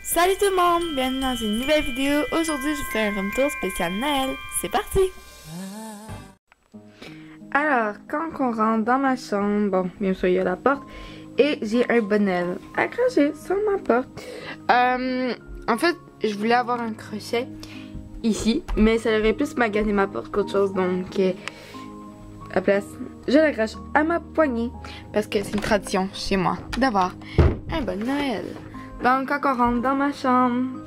Salut tout le monde, bienvenue dans une nouvelle vidéo. Aujourd'hui je vous fais un room tour spécial Noël. C'est parti! Alors, quand on rentre dans ma chambre, bon, bien sûr il y a la porte et j'ai un bonnet accroché sur ma porte. En fait, je voulais avoir un crochet ici, mais ça aurait plus magané ma porte qu'autre chose, donc à la place, je l'accroche à ma poignée parce que c'est une tradition chez moi d'avoir un bonnet de Noël. Donc quand on rentre dans ma chambre,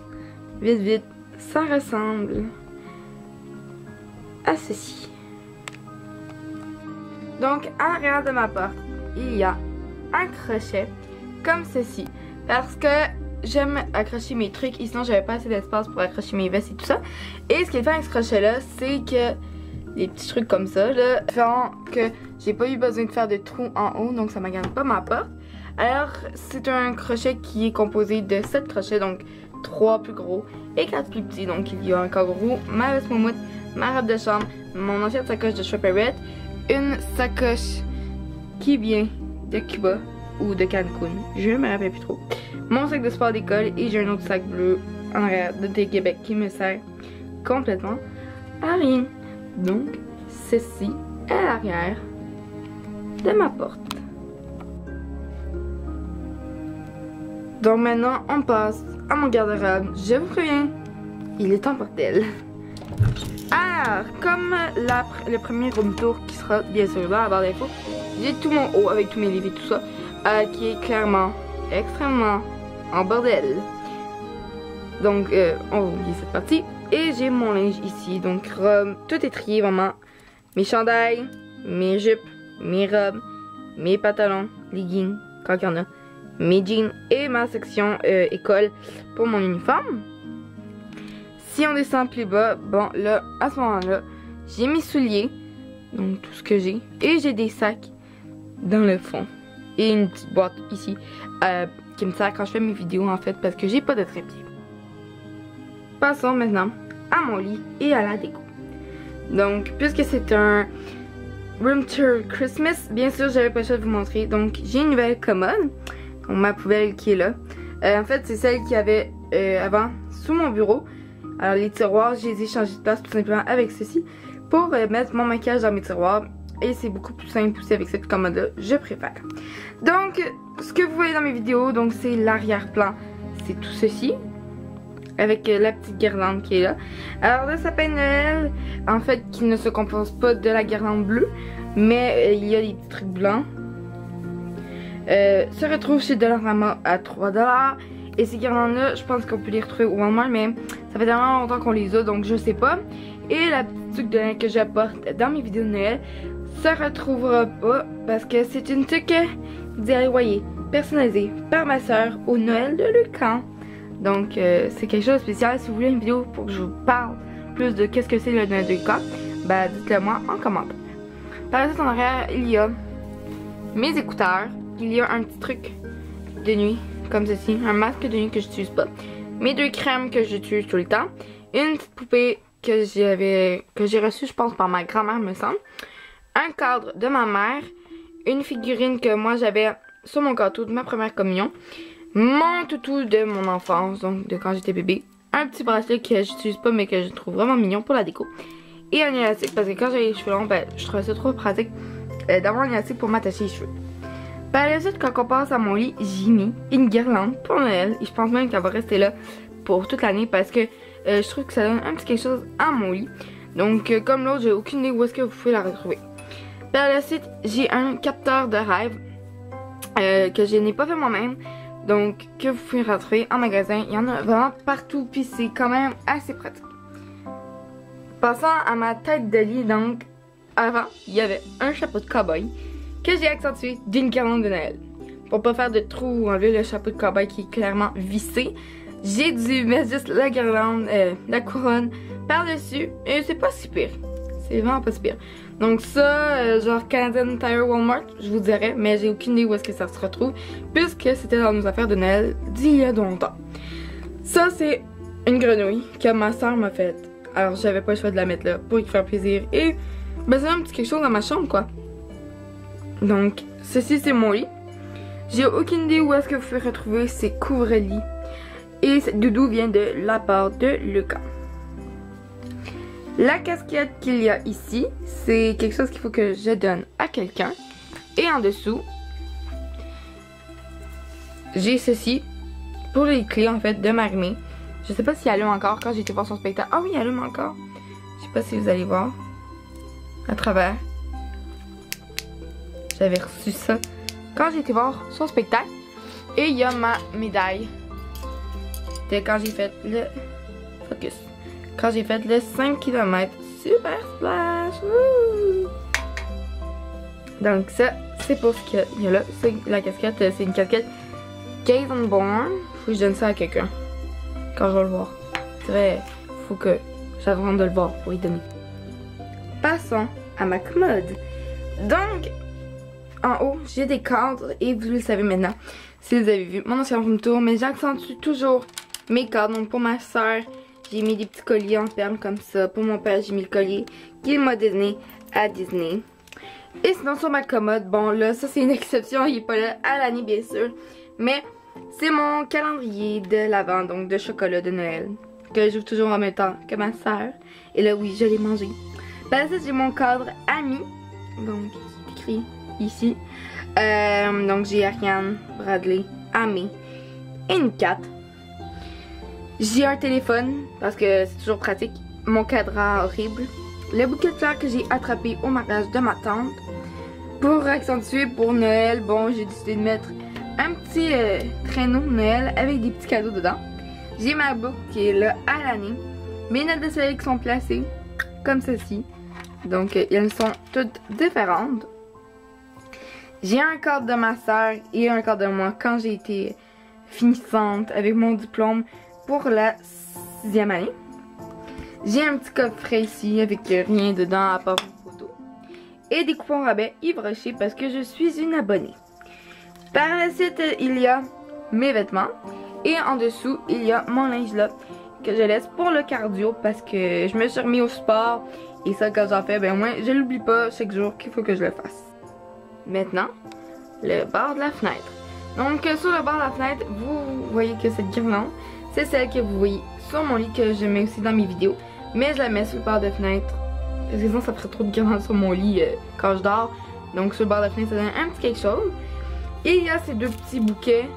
vite, ça ressemble à ceci. Donc à l'arrière de ma porte, il y a un crochet comme ceci. Parce que j'aime accrocher mes trucs, et sinon j'avais pas assez d'espace pour accrocher mes vestes et tout ça. Et ce qui est fait avec ce crochet là, c'est que les petits trucs comme ça là, font que j'ai pas eu besoin de faire de trous en haut, donc ça m'agace pas ma porte. Alors, c'est un crochet qui est composé de 7 crochets, donc 3 plus gros et 4 plus petits. Donc, il y a un kangourou, ma veste moumoute, ma robe de chambre, mon ancienne sacoche de Shopperette, une sacoche qui vient de Cuba ou de Cancun, je me rappelle plus trop, mon sac de sport d'école et j'ai un autre sac bleu en arrière de Québec qui me sert complètement à rien. Donc, ceci est l'arrière de ma porte. Donc maintenant, on passe à mon garde-robe. Je vous préviens, il est en bordel. Alors, comme le premier room tour qui sera bien sûr là à barre d'infos, j'ai tout mon haut avec tous mes livres et tout ça, qui est clairement, extrêmement en bordel. Donc, on va oublier cette partie. Et j'ai mon linge ici, donc robe, tout est trié vraiment. Mes chandails, mes jupes, mes robes, mes pantalons, leggings, quand il y en a. Mes jeans et ma section école pour mon uniforme. Si on descend plus bas, bon là, à ce moment-là, j'ai mes souliers, donc tout ce que j'ai, et j'ai des sacs dans le fond. Et une petite boîte ici, qui me sert quand je fais mes vidéos en fait, parce que j'ai pas de trépied. Passons maintenant à mon lit et à la déco. Donc, puisque c'est un room tour Christmas, bien sûr, j'avais pas le choix de vous montrer. Donc, j'ai une nouvelle commode. Ma poubelle qui est là. En fait, c'est celle qu'il y avait avant sous mon bureau. Alors, les tiroirs, je les ai changés de place tout simplement avec ceci pour mettre mon maquillage dans mes tiroirs. Et c'est beaucoup plus simple aussi avec cette commode-là, je préfère. Donc, ce que vous voyez dans mes vidéos, donc c'est l'arrière-plan. C'est tout ceci. Avec la petite guirlande qui est là. Alors, le sapin de Noël, en fait, qui ne se compose pas de la guirlande bleue, mais il y a des petits trucs blancs. Se retrouve chez Dollarama à 3$. Et ces guirlandes-là, je pense qu'on peut les retrouver au Walmart, mais ça fait tellement longtemps qu'on les a, donc je sais pas. Et la petite tuque de Noël que j'apporte dans mes vidéos de Noël se retrouvera pas parce que c'est une tuque DIY personnalisée par ma soeur au Noël de Lucan. Donc c'est quelque chose de spécial. Si vous voulez une vidéo pour que je vous parle plus de qu'est-ce que c'est le Noël de Lucan, bah dites-le moi en commentaire. Par la suite en arrière, il y a mes écouteurs. Il y a un petit truc de nuit, comme ceci, un masque de nuit que j'utilise pas. Mes 2 crèmes que j'utilise tout le temps. Une petite poupée que j'ai reçue, je pense, par ma grand-mère, me semble. Un cadre de ma mère. Une figurine que moi j'avais sur mon gâteau de ma première communion. Mon toutou de mon enfance, donc de quand j'étais bébé. Un petit bracelet que j'utilise pas, mais que je trouve vraiment mignon pour la déco. Et un élastique, parce que quand j'ai les cheveux longs, ben, je trouvais ça trop pratique d'avoir un élastique pour m'attacher les cheveux. Par la suite, quand on passe à mon lit, j'ai mis une guirlande pour Noël. Et je pense même qu'elle va rester là pour toute l'année parce que je trouve que ça donne un petit quelque chose à mon lit. Donc, comme l'autre, j'ai aucune idée où est-ce que vous pouvez la retrouver. Par la suite, j'ai un capteur de rêve que je n'ai pas fait moi-même. Donc, que vous pouvez retrouver en magasin. Il y en a vraiment partout, puis c'est quand même assez pratique. Passant à ma tête de lit, donc, avant, il y avait un chapeau de cow-boy que j'ai accentué d'une guirlande de Noël. Pour pas faire de trou ou enlever le chapeau de cow-boy qui est clairement vissé, j'ai dû mettre juste la guirlande, la couronne par-dessus. Et c'est pas si pire. C'est vraiment pas si pire. Donc ça, genre Canadian Tire Walmart, je vous dirais, mais j'ai aucune idée où est-ce que ça se retrouve, puisque c'était dans nos affaires de Noël d'il y a longtemps. Ça, c'est une grenouille que ma soeur m'a faite. Alors j'avais pas le choix de la mettre là pour lui faire plaisir. Et ben c'est un petit quelque chose dans ma chambre quoi. Donc, ceci c'est mon lit. J'ai aucune idée où est-ce que vous pouvez retrouver ces couvre-lits. Et cette doudou vient de la part de Lucas. La casquette qu'il y a ici, c'est quelque chose qu'il faut que je donne à quelqu'un. Et en dessous, j'ai ceci pour les clés en fait de Marimé. Je sais pas si elle allume encore quand j'ai été voir son spectacle. Ah oui, elle allume encore. Je sais pas si vous allez voir à travers. J'avais reçu ça quand j'ai été voir son spectacle. Et il y a ma médaille de quand j'ai fait le focus. Quand j'ai fait le 5 km Super Splash. Wouh! Donc ça, c'est pour ce qu'il y a là. La casquette, c'est une casquette Gaze Unborn. Faut que je donne ça à quelqu'un quand je vais le voir. C'est vrai, faut que j'attende de le voir pour y donner. Passons à ma commode. Donc, en haut, j'ai des cadres et vous le savez maintenant. Si vous avez vu mon ancien room tour, mais j'accentue toujours mes cadres. Donc pour ma soeur, j'ai mis des petits colliers en perles comme ça. Pour mon père, j'ai mis le collier qu'il m'a donné à Disney. Et sinon sur ma commode, bon là, ça c'est une exception, il est pas là à l'année bien sûr. Mais c'est mon calendrier de l'Avent, donc de chocolat de Noël. Que j'ouvre toujours en même temps que ma soeur. Et là oui, je l'ai mangé. Par la suite, j'ai mon cadre ami. Donc, c'est écrit ici. Donc j'ai Ariane, Bradley, Amé et une Kat. J'ai un téléphone parce que c'est toujours pratique. Mon cadran horrible. Le bouquet de fleurs que j'ai attrapé au mariage de ma tante. Pour accentuer pour Noël, bon j'ai décidé de mettre un petit traîneau de Noël avec des petits cadeaux dedans. J'ai ma boucle qui est là à l'année. Mes notes de soleil qui sont placées comme ceci. Donc elles sont toutes différentes. J'ai un cadre de ma soeur et un cadre de moi quand j'ai été finissante avec mon diplôme pour la 6e année. J'ai un petit coffret ici avec rien dedans à part une photo. Et des coupons rabais Yves Rocher parce que je suis une abonnée. Par la suite, il y a mes vêtements. Et en dessous, il y a mon linge là que je laisse pour le cardio parce que je me suis remis au sport. Et ça, quand j'en fais, ben moi, je l'oublie pas chaque jour qu'il faut que je le fasse. Maintenant, le bord de la fenêtre. Donc sur le bord de la fenêtre, vous voyez que cette guirlande, c'est celle que vous voyez sur mon lit que je mets aussi dans mes vidéos. Mais je la mets sur le bord de fenêtre. Parce que sinon ça ferait trop de guirlandes sur mon lit quand je dors. Donc sur le bord de la fenêtre, ça donne un petit quelque chose. Et il y a ces deux petits bouquets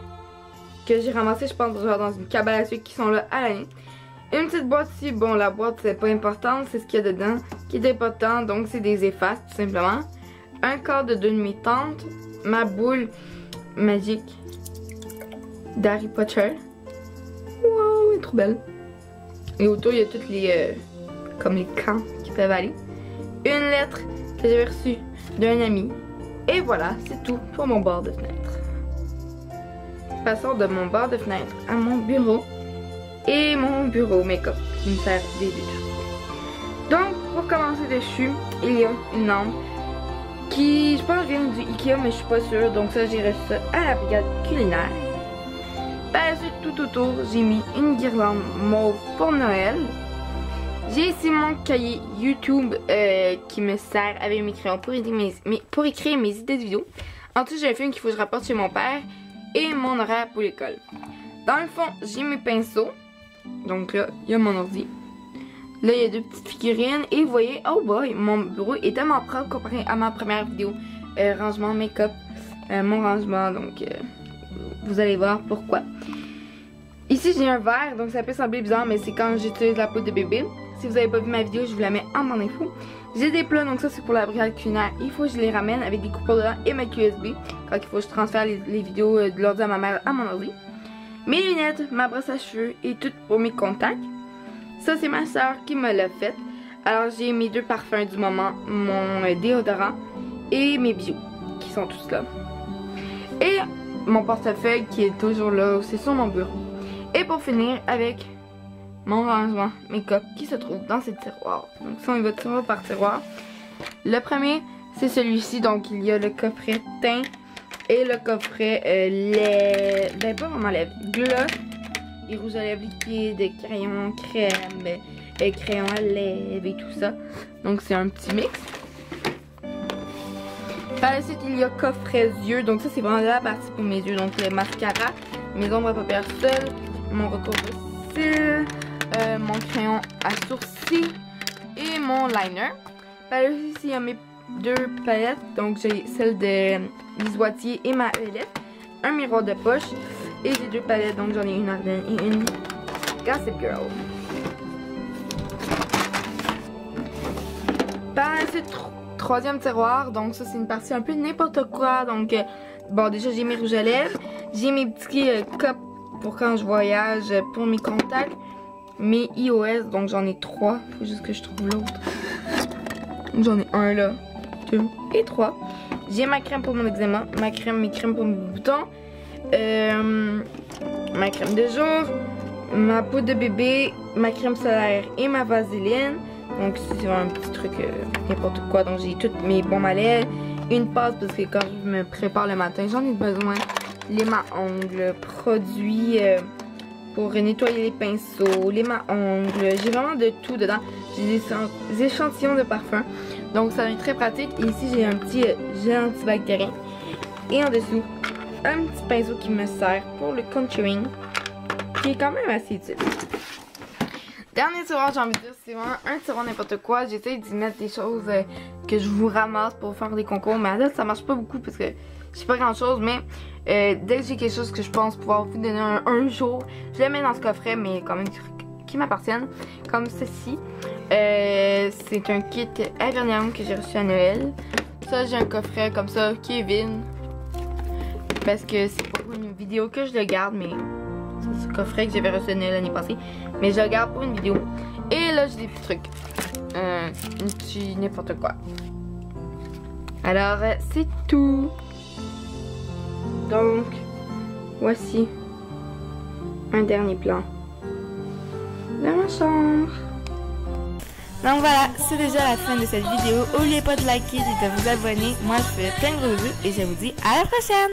que j'ai ramassés, je pense, genre dans une cabane à sucre qui sont là à l'année. Une petite boîte ici, bon la boîte c'est pas important, c'est ce qu'il y a dedans qui est important. Donc c'est des effaces tout simplement. Un cadre de mes tantes, ma boule magique d'Harry Potter. Wow, elle est trop belle. Et autour, il y a toutes les comme les camps qui peuvent aller. Une lettre que j'avais reçue d'un ami. Et voilà, c'est tout pour mon bord de fenêtre. Passons de mon bord de fenêtre à mon bureau. Et mon bureau make-up qui me sert des deux. Donc, pour commencer dessus, il y a une lampe qui, je pense, vient du Ikea, mais je suis pas sûre. Donc ça, j'ai reçu ça à la brigade culinaire. Par la suite, tout autour, j'ai mis une guirlande mauve pour Noël. J'ai ici mon cahier YouTube qui me sert avec mes crayons pour écrire mes idées de vidéo. Ensuite, j'ai un film qu'il faut que je rapporte chez mon père et mon horaire pour l'école. Dans le fond, j'ai mes pinceaux. Donc là, il y a mon ordi. Là, il y a deux petites figurines. Et vous voyez, oh boy, mon bureau est tellement propre comparé à ma première vidéo. Rangement make-up. Mon rangement, donc vous allez voir pourquoi. Ici, j'ai un verre, donc ça peut sembler bizarre, mais c'est quand j'utilise la poudre de bébé. Si vous n'avez pas vu ma vidéo, je vous la mets en barre d'infos. J'ai des plats, donc ça c'est pour la brigade culinaire. Il faut que je les ramène avec des coupons dedans et ma clé USB. Quand il faut que je transfère les vidéos de l'ordi à ma mère à mon ordi. Mes lunettes, ma brosse à cheveux et tout pour mes contacts. Ça c'est ma soeur qui me l'a fait. Alors j'ai mes deux parfums du moment, mon déodorant et mes bijoux qui sont tous là. Et mon portefeuille qui est toujours là aussi sur mon bureau. Et pour finir avec mon rangement make-up qui se trouve dans ces tiroirs. Donc ça on y va tiroir par tiroir. Le premier c'est celui-ci, donc il y a le coffret teint et le coffret lait, ben pas vraiment lèvres, gloss et rouge à lèvres liquide, crayon crème, crayon à lèvres et tout ça. Donc c'est un petit mix. Par la suite il y a coffret yeux, donc ça c'est vraiment la partie pour mes yeux, donc le mascara, mes ombres à paupières seules, mon retour de style, mon crayon à sourcils et mon liner. Par ici, il y a mes 2 palettes, donc j'ai celle de Lise Wattier et ma Elette, un miroir de poche et j'ai 2 palettes, donc j'en ai une Ardenne et une Gossip Girl. Par la suite, 3e tiroir, donc ça c'est une partie un peu n'importe quoi, donc bon déjà j'ai mes rouges à lèvres, j'ai mes petits cups pour quand je voyage, pour mes contacts, mes iOS, donc j'en ai 3, faut juste que je trouve l'autre. J'en ai un là, 2 et 3. J'ai ma crème pour mon eczéma, mes crèmes pour mes boutons, ma crème de jour, ma poudre de bébé, ma crème solaire et ma vaseline. Donc c'est un petit truc n'importe quoi. Donc j'ai toutes mes baumes à lèvres, une pâte parce que quand je me prépare le matin, j'en ai besoin. Les ongles, produits pour nettoyer les pinceaux, les ongles. J'ai vraiment de tout dedans. J'ai des échantillons de parfum. Donc ça va être très pratique. Et ici j'ai un petit gel antibactérien. Et en dessous, un petit pinceau qui me sert pour le contouring, qui est quand même assez utile. Dernier tiroir, j'ai envie de dire, c'est vraiment un tiroir n'importe quoi. J'essaie d'y mettre des choses que je vous ramasse pour faire des concours. Mais à date, ça marche pas beaucoup parce que je sais pas grand chose. Mais dès que j'ai quelque chose que je pense pouvoir vous donner un jour, je le mets dans ce coffret, mais quand même qui m'appartiennent. Comme ceci. C'est un kit Avernium que j'ai reçu à Noël. Ça, j'ai un coffret comme ça qui est vide. Parce que c'est pour une vidéo que je le garde, mais c'est ce coffret que j'avais reçu à Noël l'année passée. Mais je le garde pour une vidéo. Et là, j'ai des petits trucs. Un petit n'importe quoi. Alors, c'est tout. Donc, voici un dernier plan de ma chambre. Donc voilà, c'est déjà la fin de cette vidéo. N'oubliez pas de liker et de vous abonner. Moi, je fais plein de gros bisous et je vous dis à la prochaine!